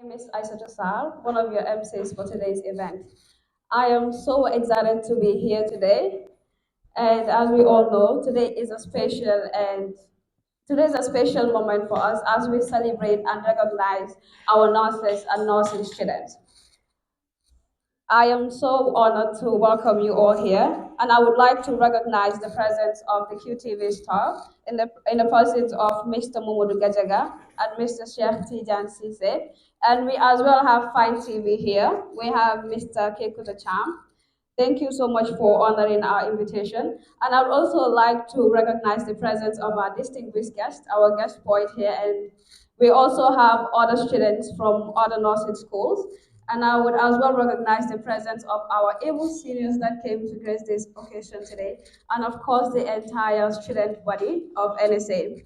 My name is Aisha Sal, one of your MCs for today's event. I am so excited to be here today. And as we all know, today is a special moment for us as we celebrate and recognize our nurses and nursing students. I am so honored to welcome you all here, and I would like to recognize the presence of the QTV staff in the persons of Mr. Momodu Gajaga and Mr. Sheikh Tijan Sise. And we as well have Fine TV here. We have Mr. Kekuta Cham. Thank you so much for honoring our invitation. And I'd also like to recognize the presence of our distinguished guest, our guest poet here. And we also have other students from other nursing schools. And I would as well recognize the presence of our able seniors that came to grace this occasion today. And of course, the entire student body of NSA.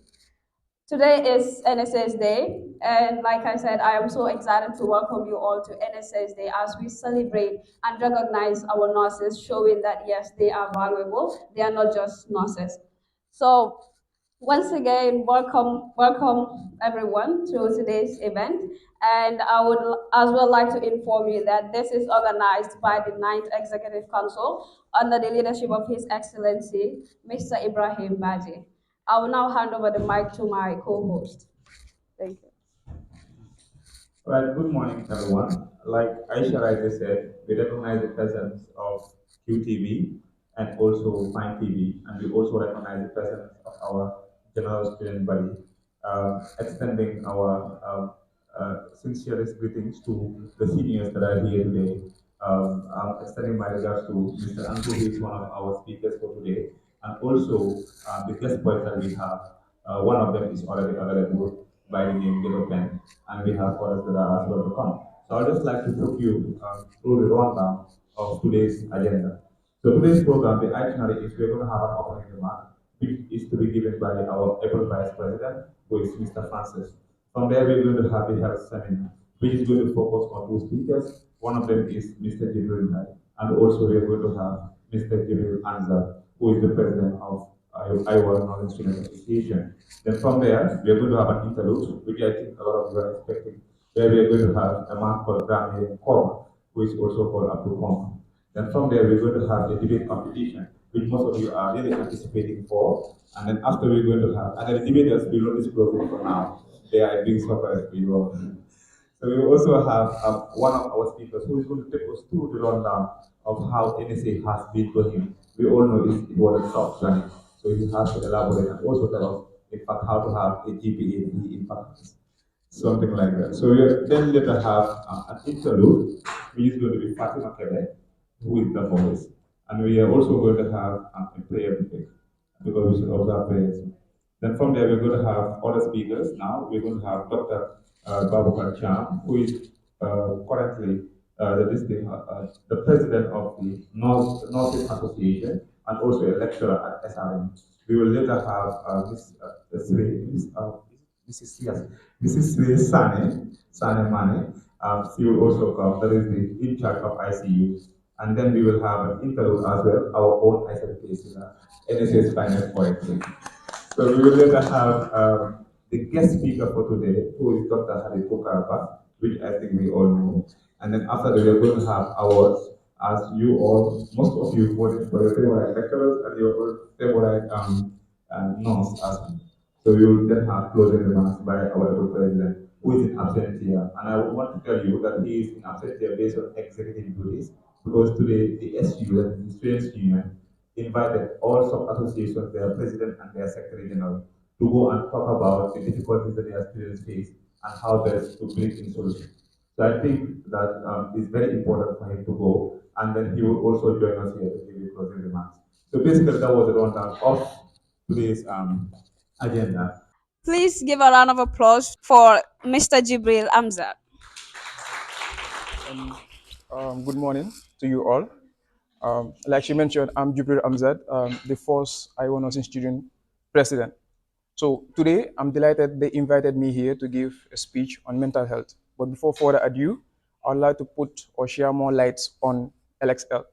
Today is NSA's Day, and like I said, I am so excited to welcome you all to NSA's Day as we celebrate and recognize our nurses, showing that yes, they are valuable. They are not just nurses. So, once again, welcome everyone to today's event. And I would as well like to inform you that this is organized by the Ninth Executive Council under the leadership of His Excellency, Mr. Ibrahim Baji. I will now hand over the mic to my co-host. Thank you. Well, good morning, everyone. Like Aisha rightly said, we recognize the presence of QTV and also Fine TV, and we also recognize the presence of our general student body, extending our sincerest greetings to the seniors that are here today. I'm extending my regards to Mr. Anku, who is one of our speakers for today, and also the guest poets that we have. One of them is already available by the name Yellow Pen, and we have others that are as well to come. So I'd just like to take you through the rundown of today's agenda. So today's program, the itinerary is we're going to have an opening remark, which is to be given by our able Vice President, who is Mr. Francis. From there, we're going to have the health seminar, which is going to focus on two speakers. One of them is Mr. Jibril Hai, and also we're going to have Mr. Jibril Anzar, who is the president of Iowa Northern Student Association. Then from there, we are going to have an interlude, which I think a lot of you are expecting, where we are going to have a man called Grammy Korma, who is also called Abdul Korma. Then from there, we're going to have a debate competition, which most of you are really anticipating for. And then after we're going to have, and the debaters will not disclose it for now. They are being surprised for you all. So we also have one of our speakers who is going to take us through the rundown of how NSA has been for him. We all know it was a soft journey, so he has to elaborate and also tell us, in fact, how to have a GPA in practice, something like that. So we then later have an interlude, which is going to be Fatima Kebe, who is the voice, and we are also going to have a prayer break because we should observe prayers. Then from there, we're going to have other speakers. Now we're going to have Dr. Babakar Cham, who is currently the president of the Northeast Association and also a lecturer at SRM. We will later have Mrs. Yes, Mrs. Sri Sane Mane. She will also come. That is the in charge of ICU. And then we will have an interlude as well, our own ICT, NSS Finance Poetry. So we will later have the guest speaker for today, who is Dr. Hari Pokarpa, which I think we all know. And then after that, we are going to have awards, as you all, most of you voted for your favorite lecturers and your favorite notes as well. So we will then have closing remarks by our able president, who is in absentia. And I want to tell you that he is in absentia based on executive duties, because today the SU, the Students' Union, invited all sub-associations, their president and their secretary general, to go and talk about the difficulties that their students face and how best to bring in solutions. So I think that it's very important for him to go, and then he will also join us here to give you closing remarks. So basically, that was the rundown of today's agenda. Please give a round of applause for Mr. Jibril Amzad. Um, Good morning to you all. Like she mentioned, I'm Jibril Amzad, the first Iowa Nursing Student President. So today, I'm delighted they invited me here to give a speech on mental health. But before further ado, I'd like to put or share more lights on LXL.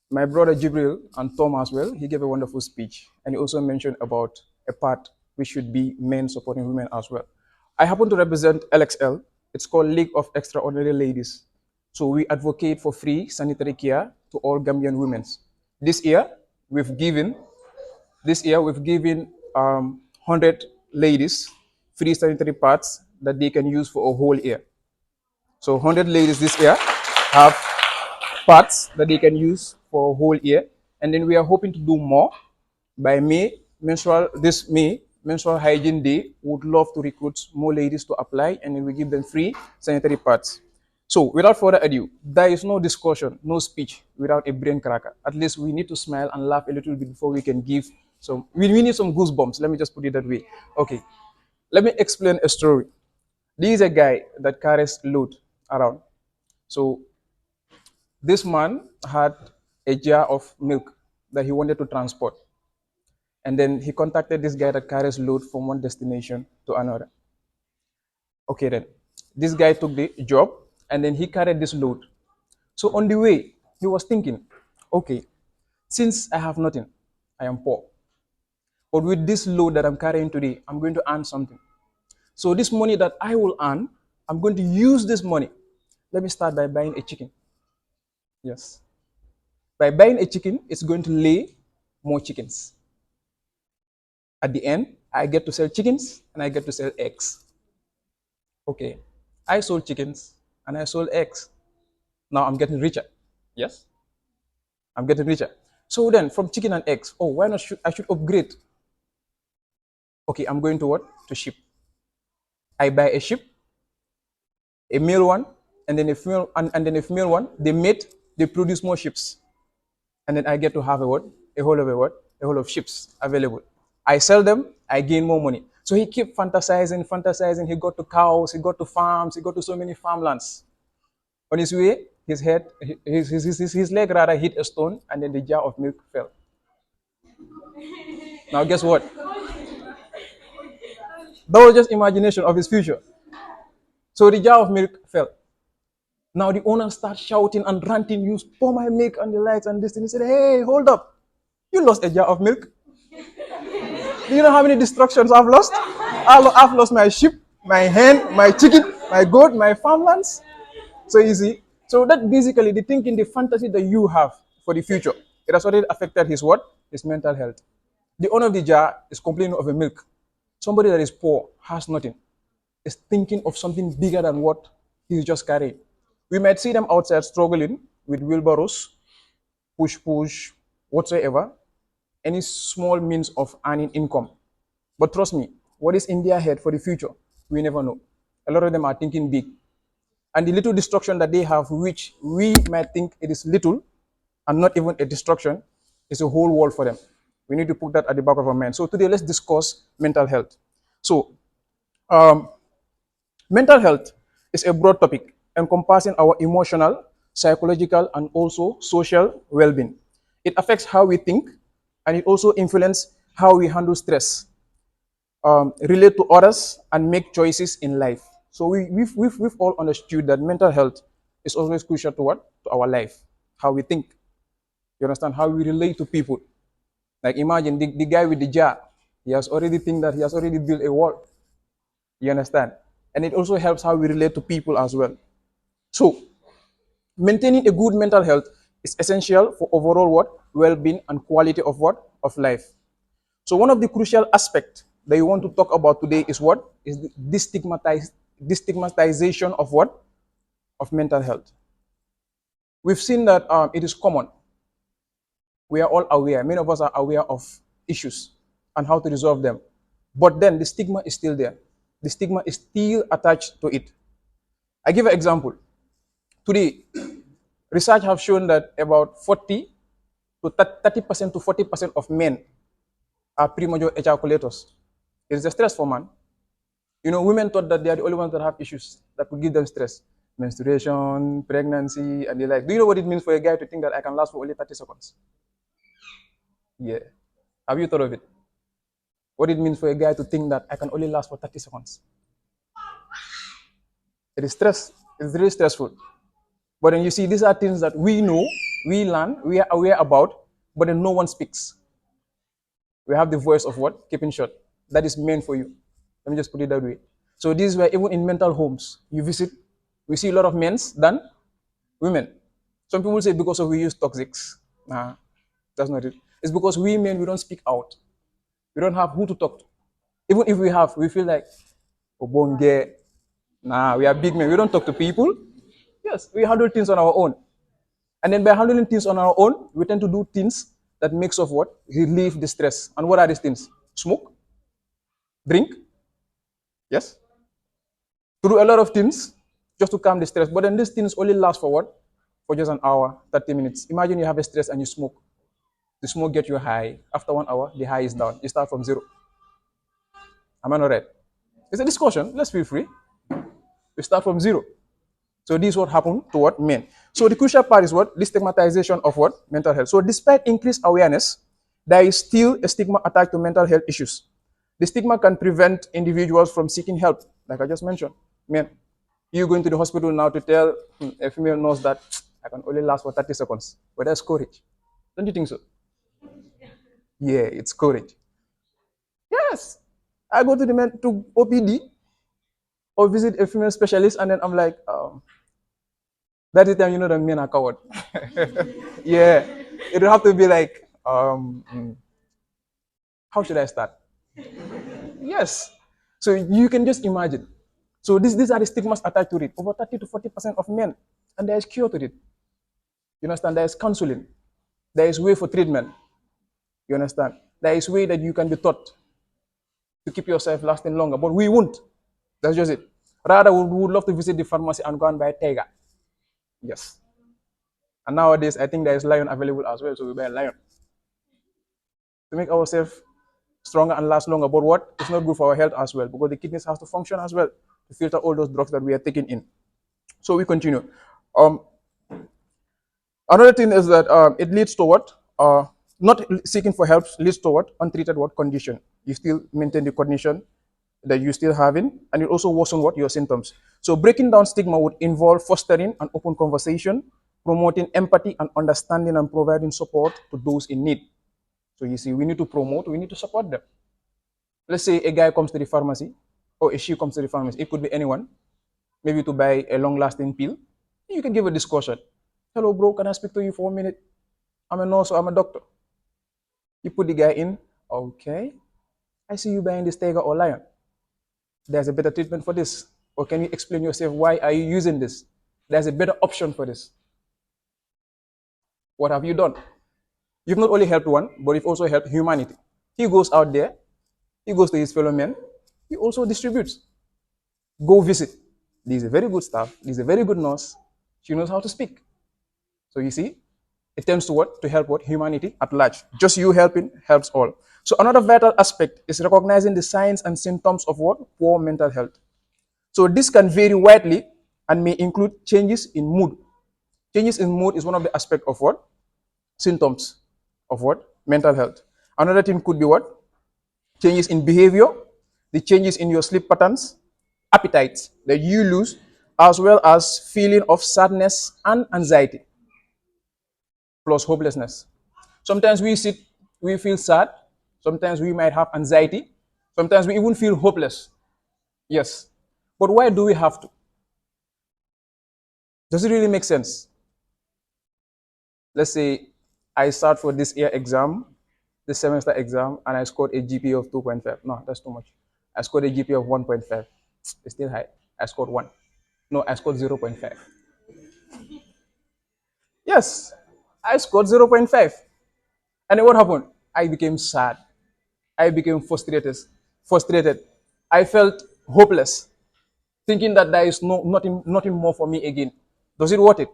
My brother Jibril and Tom as well, he gave a wonderful speech. And he also mentioned about a part which should be men supporting women as well. I happen to represent LXL, It's called League of Extraordinary Ladies. So we advocate for free sanitary care to all Gambian women. This year, we've given we've given 100 ladies free sanitary pads that they can use for a whole year. So 100 ladies this year have pads that they can use for a whole year, and then we are hoping to do more by May. Menstrual hygiene day, would love to recruit more ladies to apply, and then we give them free sanitary pads. So without further ado, there is no discussion, no speech without a brain cracker. At least we need to smile and laugh a little bit before we can give some. We need some goosebumps. Let me just put it that way. Okay, let me explain a story. This is a guy that carries load around. So this man had a jar of milk that he wanted to transport. And then he contacted this guy that carries load from one destination to another. Okay, then this guy took the job and then he carried this load. So on the way, he was thinking, okay, since I have nothing, I am poor. But with this load that I'm carrying today, I'm going to earn something. So this money that I will earn, I'm going to use this money. Let me start by buying a chicken. Yes. By buying a chicken, it's going to lay more chickens. At the end, I get to sell chickens and I get to sell eggs. Okay. I sold chickens and I sold eggs. Now I'm getting richer. Yes? I'm getting richer. So then from chicken and eggs, oh, why not I should upgrade? Okay, I'm going to what? To sheep. I buy a sheep, a male one, and then a female and then a female one. They mate, they produce more sheeps. And then I get to have a what? A whole of a what? A whole of sheeps available. I sell them, I gain more money. So he kept fantasizing. He got to cows, he got to farms, he got to so many farmlands. On his way, his leg rather hit a stone, and then the jar of milk fell. Now, guess what? That was just imagination of his future. So the jar of milk fell. Now the owner starts shouting and ranting, "You pour my milk on the lights and this." And he said, "Hey, hold up! You lost a jar of milk. Do you know how many destructions I've lost? I've lost my sheep, my hen, my chicken, my goat, my farmlands." So you see, so that basically the thinking, the fantasy that you have for the future, it has already affected his what? His mental health. The owner of the jar is complaining of a milk. Somebody that is poor, has nothing, is thinking of something bigger than what he's just carrying. We might see them outside struggling with wheelbarrows, push, whatsoever, any small means of earning income. But trust me, what is in their head for the future, we never know. A lot of them are thinking big. And the little destruction that they have, which we might think it is little and not even a destruction, is a whole world for them. We need to put that at the back of our mind. So today, let's discuss mental health. So, um, mental health is a broad topic encompassing our emotional, psychological, and also social well-being. It affects how we think, and it also influences how we handle stress, relate to others, and make choices in life. So we've all understood that mental health is always crucial to what? To our life, how we think. You understand? How we relate to people. Like imagine the guy with the jar. He has already think that he has already built a wall. You understand? And it also helps how we relate to people as well. So maintaining a good mental health is essential for overall what? Well-being and quality of what? Of life. So one of the crucial aspects that you want to talk about today is what? Is the destigmatization of what? Of mental health. We've seen that it is common. We are all aware. Many of us are aware of issues and how to resolve them. But then the stigma is still there. The stigma is still attached to it. I give an example. Today, research have shown that about 40 to 30% to 40% of men are premature ejaculators. It is a stress for man. You know, women thought that they are the only ones that have issues that could give them stress. Menstruation, pregnancy, and the like. Do you know what it means for a guy to think that I can last for only 30 seconds? Yeah. Have you thought of it? What it means for a guy to think that I can only last for 30 seconds? It is stress. It's really stressful. But then you see, these are things that we know, we learn, we are aware about, but then no one speaks. We have the voice of what? Keeping short. That is meant for you. Let me just put it that way. So this is where even in mental homes you visit, we see a lot of men than women. Some people say because of we use toxics. Nah, that's not it. It's because we men we don't speak out. We don't have who to talk to. Even if we have, we feel like obonge. Nah, we are big men. We don't talk to people. Yes, we handle things on our own. And then by handling things on our own, we tend to do things that makes of what? Relieve the stress. And what are these things? Smoke, drink, yes. To do a lot of things just to calm the stress. But then these things only last for what? For just an hour, 30 minutes. Imagine you have a stress and you smoke. The smoke gets you high. After 1 hour, the high is down. You start from zero. Am I not right? It's a discussion. Let's feel free. We start from zero. So this is what happened to what men. So the crucial part is what? Destigmatization of what? Mental health. So despite increased awareness, there is still a stigma attached to mental health issues. The stigma can prevent individuals from seeking help, like I just mentioned. Men, you going to the hospital now to tell a female nurse that I can only last for 30 seconds. But that's courage. Don't you think so? Yeah, it's courage. Yes. I go to the men to OPD or visit a female specialist, and then I'm like, that is the time you know the men are coward. Yeah, it will have to be like, how should I start? Yes. So you can just imagine. So these are the stigmas attached to it. Over 30 to 40% of men, and there is cure to it. You understand? There is counseling. There is way for treatment. You understand? There is way that you can be taught to keep yourself lasting longer, but we won't. That's just it. Rather, we would love to visit the pharmacy and go and buy Tega. Yes. And nowadays, I think there is Lion available as well, so we buy Lion to make ourselves stronger and last longer. But what? It's not good for our health as well because the kidneys have to function as well to filter all those drugs that we are taking in. So we continue. Um, Another thing is that it leads to what? Not seeking for help leads to what? Untreated what condition? You still maintain the condition that you still having, and it also worsen what your symptoms. So breaking down stigma would involve fostering an open conversation, promoting empathy and understanding, and providing support to those in need. So you see, we need to promote, we need to support them. Let's say a guy comes to the pharmacy, or a she comes to the pharmacy. It could be anyone, maybe to buy a long-lasting pill. You can give a discussion. Hello, bro, can I speak to you for a minute? I'm a nurse, or I'm a doctor. You put the guy in. Okay, I see you buying this Tiger or Lion. There's a better treatment for this. Or can you explain yourself why are you using this? There's a better option for this. What have you done? You've not only helped one, but you've also helped humanity. He goes out there, he goes to his fellow men, he also distributes. Go visit. This is a very good staff, this is a very good nurse. She knows how to speak. So you see, it tends to what? To help what? Humanity at large. Just you helping helps all. So another vital aspect is recognizing the signs and symptoms of what? Poor mental health. So this can vary widely and may include changes in mood. Changes in mood is one of the aspects of what? Symptoms of what? Mental health. Another thing could be what? Changes in behavior, the changes in your sleep patterns, appetites that you lose, as well as feeling of sadness and anxiety, plus hopelessness. Sometimes we feel sad. Sometimes we might have anxiety. Sometimes we even feel hopeless. Yes. But why do we have to? Does it really make sense? Let's say I start for this year exam, this semester exam, and I scored a GPA of 2.5. No, that's too much. I scored a GPA of 1.5. It's still high. I scored 1. No, I scored 0.5. Yes, I scored 0.5. And then what happened? I became sad. I became frustrated. Frustrated. I felt hopeless, thinking that there is nothing more for me again. Does it worth it?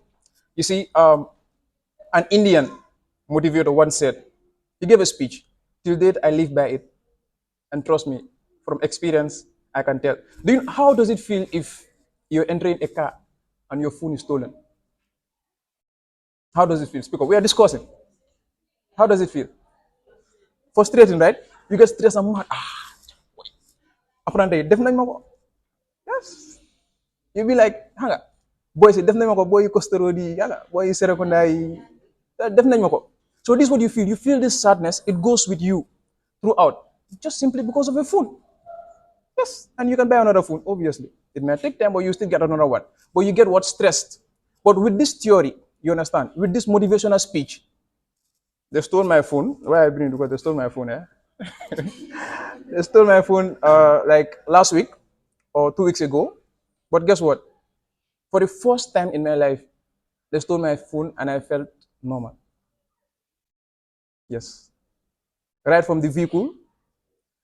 You see, an Indian motivator once said, he gave a speech. Till date, I live by it. And trust me, from experience, I can tell. How does it feel if you're entering a car and your phone is stolen? How does it feel? Speak up. We are discussing. How does it feel? Frustrating, right? You get stressed and mad. Apparently, definitely. Yes. You'll be like, hanga. Boy, say definitely boy, you custody, boy, you serekondai. Definitely. So this is what you feel. You feel this sadness. It goes with you throughout, just simply because of a phone. Yes, and you can buy another phone, obviously. It may take time, but you still get another one. But you get what? Stressed. But with this theory, you understand, with this motivational speech, they stole my phone. Why I bring it? Because they stole my phone, eh? They stole my phone like last week or 2 weeks ago. But guess what? For the first time in my life, they stole my phone and I felt normal. Yes. Right from the vehicle,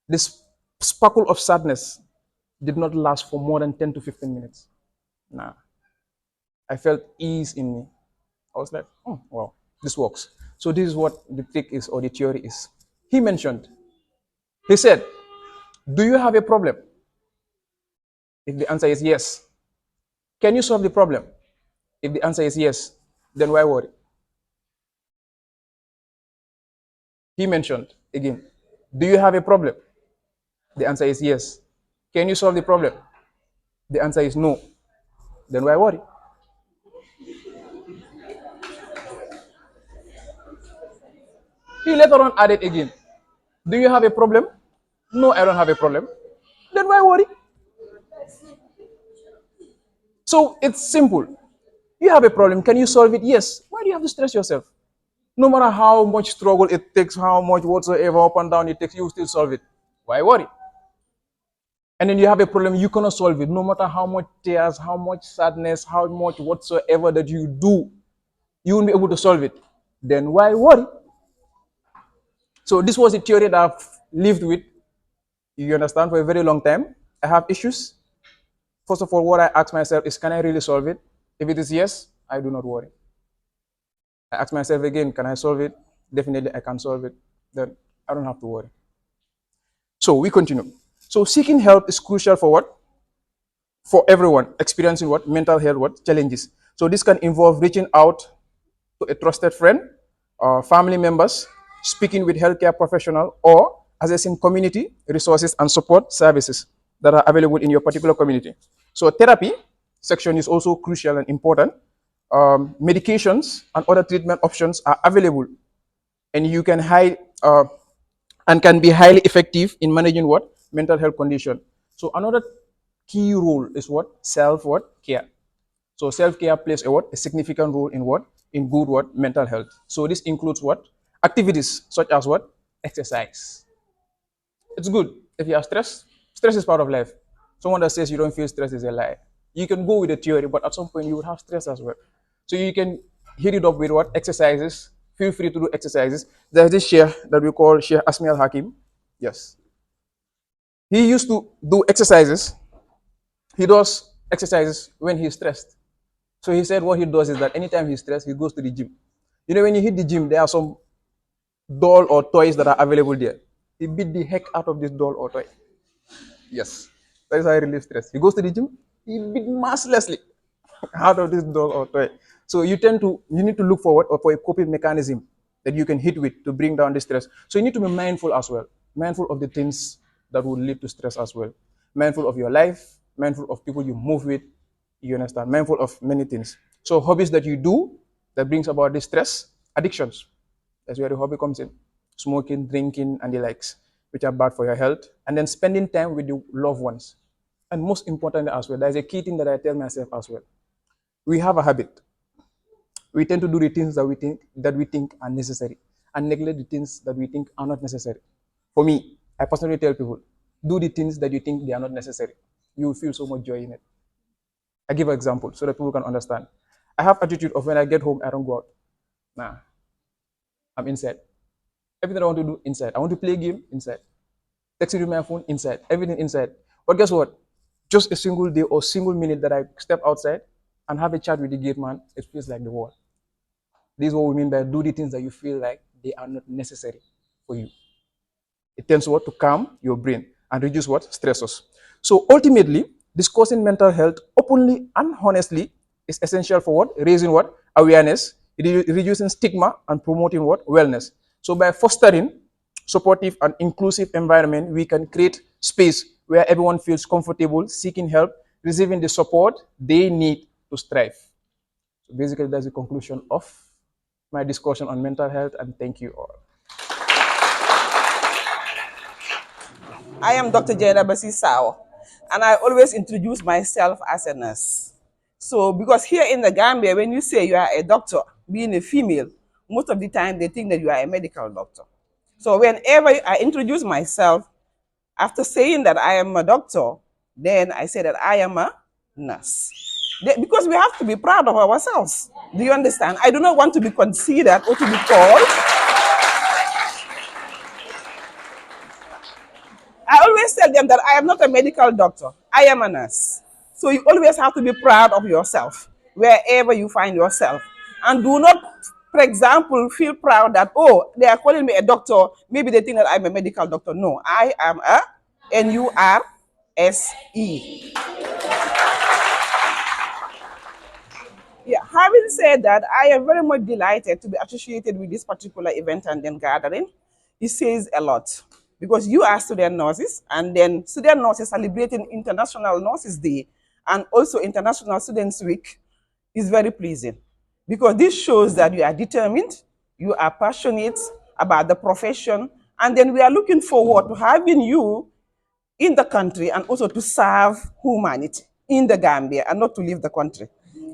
this sparkle of sadness did not last for more than 10 to 15 minutes. Nah. I felt ease in me. I was like, oh, wow, this works. So this is what the trick is or the theory is. He mentioned, he said, do you have a problem? If the answer is yes, can you solve the problem? If the answer is yes, then why worry? He mentioned again, do you have a problem? The answer is yes. Can you solve the problem? The answer is no. Then why worry? He later on added again, do you have a problem? No, I don't have a problem. Then why worry? So it's simple. You have a problem. Can you solve it? Yes. Why do you have to stress yourself? No matter how much struggle it takes, how much whatsoever up and down it takes, you still solve it. Why worry? And then you have a problem, you cannot solve it. No matter how much tears, how much sadness, how much whatsoever that you do, you won't be able to solve it. Then why worry? So this was a theory that I've lived with, you understand, for a very long time. I have issues. First of all, what I ask myself is, can I really solve it? If it is yes, I do not worry. I ask myself again, can I solve it? Definitely I can solve it. Then I don't have to worry. So we continue. So seeking help is crucial for what? For everyone experiencing what? Mental health what? Challenges. So this can involve reaching out to a trusted friend, family members, speaking with healthcare professional, or accessing community resources and support services that are available in your particular community. So therapy section is also crucial and important. Medications and other treatment options are available, and you can hide and can be highly effective in managing what? Mental health condition. So another key role is what? Self what? Care. So self-care plays a what? A significant role in what? In good what? Mental health. So this includes what? Activities such as what? Exercise. It's good if you are stressed. Stress is part of life. Someone that says you don't feel stress is a lie. You can go with the theory, but at some point you would have stress as well. So you can hit it up with what? Exercises. Feel free to do exercises. There's this Sheikh that we call Sheikh Asmi Al Hakim. Yes. He used to do exercises. He does exercises when he's stressed. So he said what he does is that anytime he's stressed, he goes to the gym. You know, when you hit the gym, there are some doll or toys that are available there. He beat the heck out of this doll or toy. Yes. That is how he relieves stress. He goes to the gym, he beat mercilessly out of this doll or toy. So you need to look forward or for a coping mechanism that you can hit with to bring down the stress. So you need to be mindful as well. Mindful of the things that will lead to stress as well. Mindful of your life, mindful of people you move with, you understand, mindful of many things. So hobbies that you do that brings about the stress, addictions. That's where the hobby comes in. Smoking, drinking, and the likes, which are bad for your health. And then spending time with your loved ones. And most importantly as well, there's a key thing that I tell myself as well. We have a habit. We tend to do the things that we think are necessary and neglect the things that we think are not necessary. For me, I personally tell people, do the things that you think they are not necessary. You will feel so much joy in it. I give an example so that people can understand. I have attitude of when I get home, I don't go out. Nah, I'm inside. Everything I want to do inside. I want to play a game inside. Texting with my phone inside. Everything inside. But guess what? Just a single day or single minute that I step outside and have a chat with the gate man, it feels like the world. This is what we mean by do the things that you feel like they are not necessary for you. It tends what to calm your brain and reduce what stressors. So ultimately, discussing mental health openly and honestly is essential for what raising what awareness, reducing stigma, and promoting what wellness. So by fostering supportive and inclusive environment, we can create space where everyone feels comfortable seeking help, receiving the support they need to strive. So basically, that's the conclusion of my discussion on mental health, and thank you all. I am Dr. Jada Basisao, and I always introduce myself as a nurse. So, because here in the Gambia, when you say you are a doctor, being a female, most of the time they think that you are a medical doctor. So, whenever I introduce myself, after saying that I am a doctor, then I say that I am a nurse. Because we have to be proud of ourselves. Do you understand? I do not want to be considered or to be called. I always tell them that I am not a medical doctor. I am a nurse. So you always have to be proud of yourself wherever you find yourself. And do not, for example, feel proud that, oh, they are calling me a doctor. Maybe they think that I'm a medical doctor. No, I am a NURSE. Yeah, having said that, I am very much delighted to be associated with this particular event and then gathering. It says a lot because you are student nurses, and then student nurses celebrating International Nurses Day and also International Students Week is very pleasing because this shows that you are determined, you are passionate about the profession, and then we are looking forward to having you in the country and also to serve humanity in the Gambia and not to leave the country.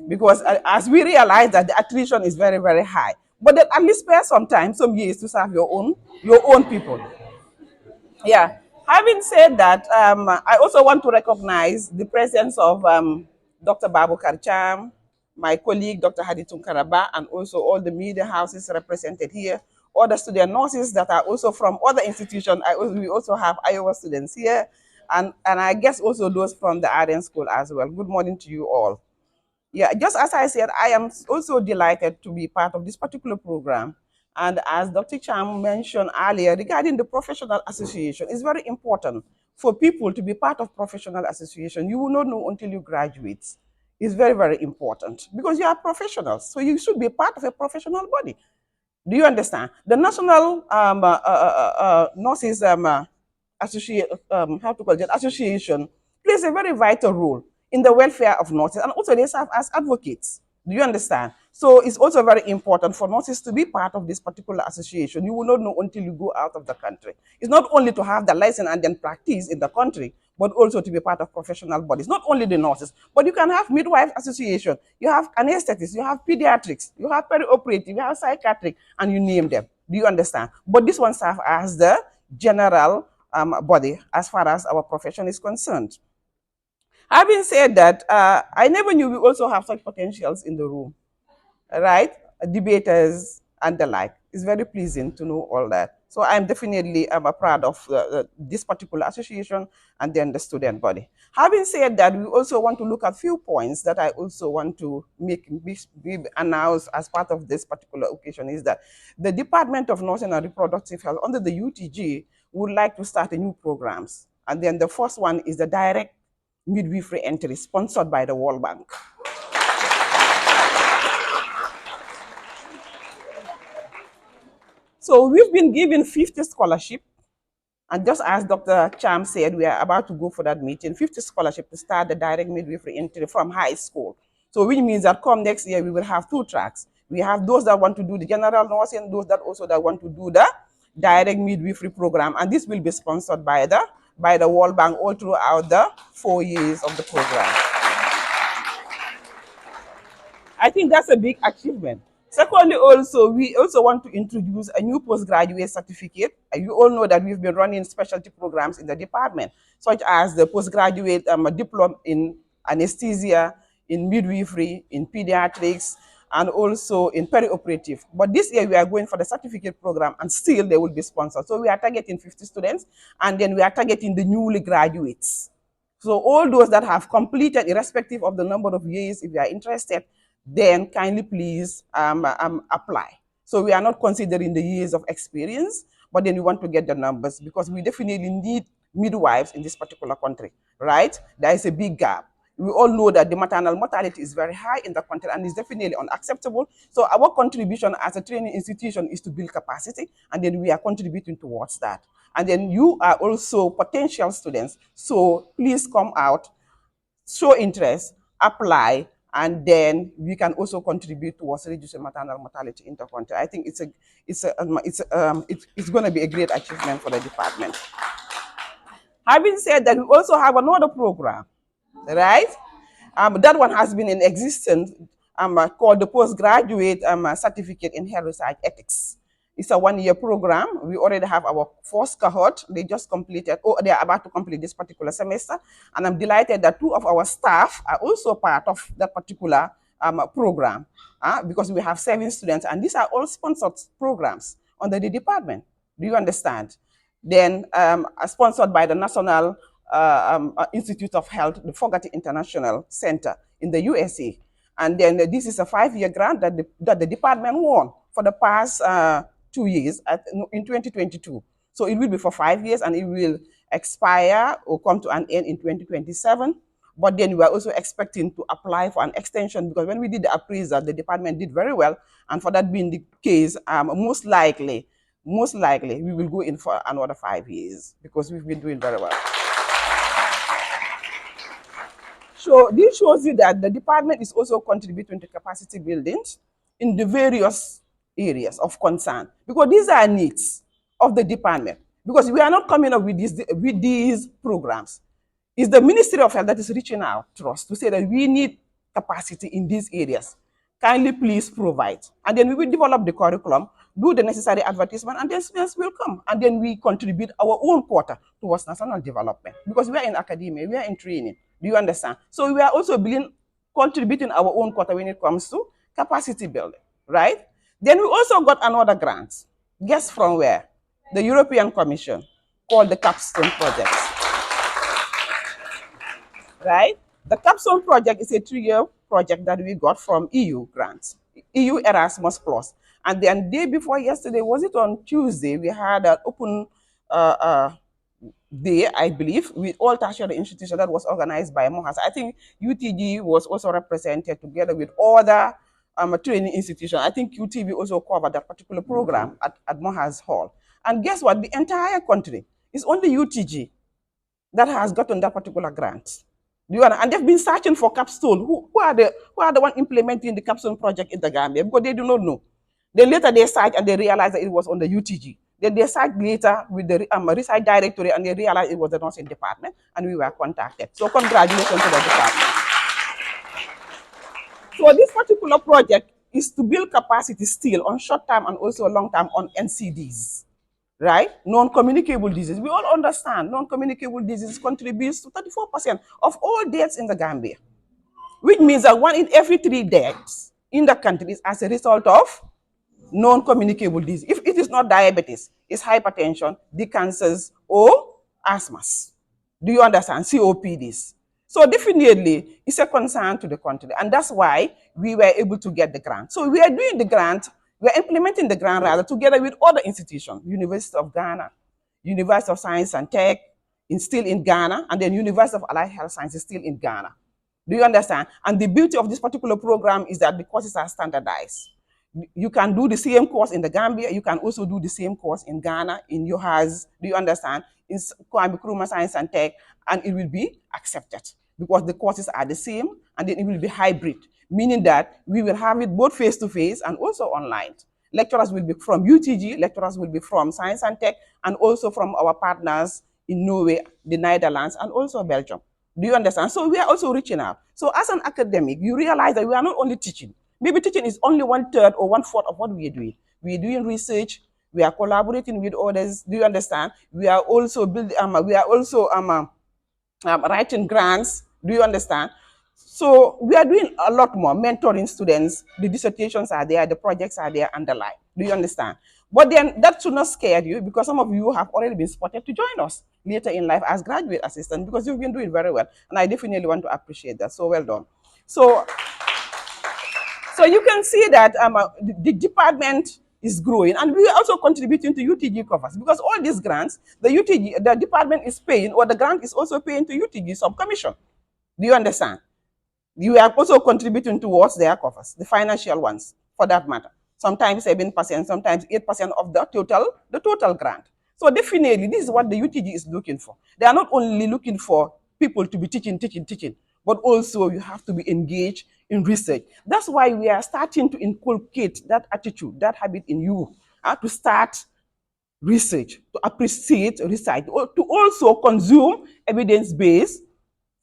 Because as we realize that the attrition is very, very high, but then at least spare some time, some years to serve your own people. Yeah. Having said that, I also want to recognize the presence of Dr. Babu Karcham, my colleague, Dr. Hadi Tunkaraba, and also all the media houses represented here, all the student nurses that are also from other institutions. We also have Iowa students here, and I guess also those from the RN school as well. Good morning to you all. Yeah, just as I said, I am also delighted to be part of this particular program. And as Dr. Cham mentioned earlier regarding the professional association, it's very important for people to be part of professional association. You will not know until you graduate. It's very, very important because you are professionals. So you should be part of a professional body. Do you understand? The National Nurses how to call it, association plays a very vital role in the welfare of nurses, and also they serve as advocates. Do you understand? So it's also very important for nurses to be part of this particular association. You will not know until you go out of the country. It's not only to have the license and then practice in the country, but also to be part of professional bodies. Not only the nurses, but you can have midwife association, you have anesthetists, you have pediatrics, you have perioperative, you have psychiatric, and you name them. Do you understand? But this one serves as the general body as far as our profession is concerned. Having said that, I never knew we also have such potentials in the room, right? Debaters and the like. It's very pleasing to know all that. So I'm definitely proud of this particular association and then the student body. Having said that, we also want to look at few points that I also want to be announced as part of this particular occasion is that the Department of Nursing and Reproductive Health under the UTG would like to start a new programs. And then the first one is the direct midwifery entry sponsored by the World Bank. So we've been given 50 scholarship, and just as Dr. Cham said, we are about to go for that meeting, 50 scholarship to start the direct midwifery entry from high school. So which means that come next year, we will have two tracks. We have those that want to do the general nursing, those that also that want to do the direct midwifery program. And this will be sponsored by the World Bank all throughout the 4 years of the program. I think that's a big achievement. Secondly, also, we also want to introduce a new postgraduate certificate. You all know that we've been running specialty programs in the department, such as the postgraduate diploma in anesthesia, in midwifery, in pediatrics, and also in perioperative. But this year we are going for the certificate program, and still they will be sponsored. So we are targeting 50 students, and then we are targeting the newly graduates. So all those that have completed, irrespective of the number of years, if you are interested, then kindly please apply. So we are not considering the years of experience, but then we want to get the numbers because we definitely need midwives in this particular country, right? There is a big gap. We all know that the maternal mortality is very high in the country and is definitely unacceptable. So our contribution as a training institution is to build capacity, and then we are contributing towards that. And then you are also potential students. So please come out, show interest, apply, and then we can also contribute towards reducing maternal mortality in the country. I think it's going to be a great achievement for the department. Having said that, we also have another program, right? That one has been in existence, called the Postgraduate Certificate in Health Research Ethics. It's a one-year program. We already have our first cohort. They just completed, or they are about to complete this particular semester. And I'm delighted that two of our staff are also part of that particular program, because we have 7 students, and these are all sponsored programs under the department. Do you understand? Then sponsored by the National Institute of Health, the Fogarty International Center in the USA. And then this is a 5-year grant that the department won for the past 2 years in 2022. So it will be for 5 years, and it will expire or come to an end in 2027. But then we are also expecting to apply for an extension, because when we did the appraisal, the department did very well. And for that being the case, most likely, we will go in for another 5 years, because we've been doing very well. So this shows you that the department is also contributing to capacity building in the various areas of concern, because these are needs of the department. Because we are not coming up with these programs. It's the Ministry of Health that is reaching out to us to say that we need capacity in these areas. Kindly please provide. And then we will develop the curriculum, do the necessary advertisement, and then students will come. And then we contribute our own quota towards national development. Because we are in academia, we are in training. Do you understand? So we are also contributing our own quota when it comes to capacity building, right? Then we also got another grant. Guess from where? The European Commission, called the Capstone Project. Right? The Capstone Project is a 3-year project that we got from EU grants, EU Erasmus Plus. And then day before yesterday, was it on Tuesday, we had an open day, I believe, with all tertiary institutions that was organized by MOHAS. I think UTG was also represented together with other training institutions. I think UTV also covered that particular program at MOHAS Hall. And guess what? The entire country is only UTG that has gotten that particular grant. And they've been searching for capstone. Who are the one implementing the capstone project in the Gambia? Because they do not know. Then later they searched and they realized that it was on the UTG. Then they searched later with the research directory, and they realized it was the nursing department, and we were contacted. So congratulations to the department. So this particular project is to build capacity still on short term and also long term on NCDs. Right? Non-communicable disease. We all understand non-communicable disease contributes to 34% of all deaths in the Gambia, which means that 1 in every 3 deaths in the country is as a result of non-communicable disease. If it is not diabetes, it's hypertension, the cancers, or asthmas. Do you understand? COPDs. So definitely, it's a concern to the country, and that's why we were able to get the grant. So we are doing the grant, we are implementing the grant rather together with other institutions, University of Ghana, University of Science and Tech, still in Ghana, and then University of Allied Health Sciences still in Ghana. Do you understand? And the beauty of this particular program is that the courses are standardized. You can do the same course in the Gambia. You can also do the same course in Ghana, in Yohas. Do you understand? In Kwame Nkrumah Science and Tech, and it will be accepted because the courses are the same, and then it will be hybrid, meaning that we will have it both face-to-face and also online. Lecturers will be from UTG, lecturers will be from Science and Tech, and also from our partners in Norway, the Netherlands, and also Belgium. Do you understand? So we are also reaching out. So as an academic, you realize that we are not only teaching. Maybe teaching is only 1/3 or 1/4 of what we are doing. We are doing research. We are collaborating with others. Do you understand? We are also building. We are also writing grants. Do you understand? So we are doing a lot more, mentoring students. The dissertations are there, the projects are there underlined. Do you understand? But then that should not scare you, because some of you have already been spotted to join us later in life as graduate assistants, because you've been doing very well. And I definitely want to appreciate that. So well done. So you can see that the department is growing, and we are also contributing to UTG covers, because all these grants, the department is paying, or the grant is also paying to UTG some commission. Do you understand? You are also contributing towards their covers, the financial ones, for that matter. Sometimes 7%, sometimes 8% of the total grant. So definitely, this is what the UTG is looking for. They are not only looking for people to be teaching, but also you have to be engaged in research. That's why we are starting to inculcate that attitude, that habit in you, to start research, to appreciate research, to also consume evidence-based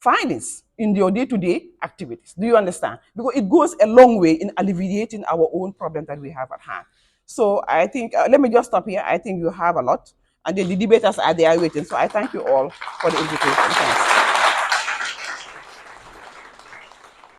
findings in your day-to-day activities. Do you understand? Because it goes a long way in alleviating our own problem that we have at hand. So I think, let me just stop here. I think you have a lot. And then the debaters are there waiting. So I thank you all for the invitation. Thank you.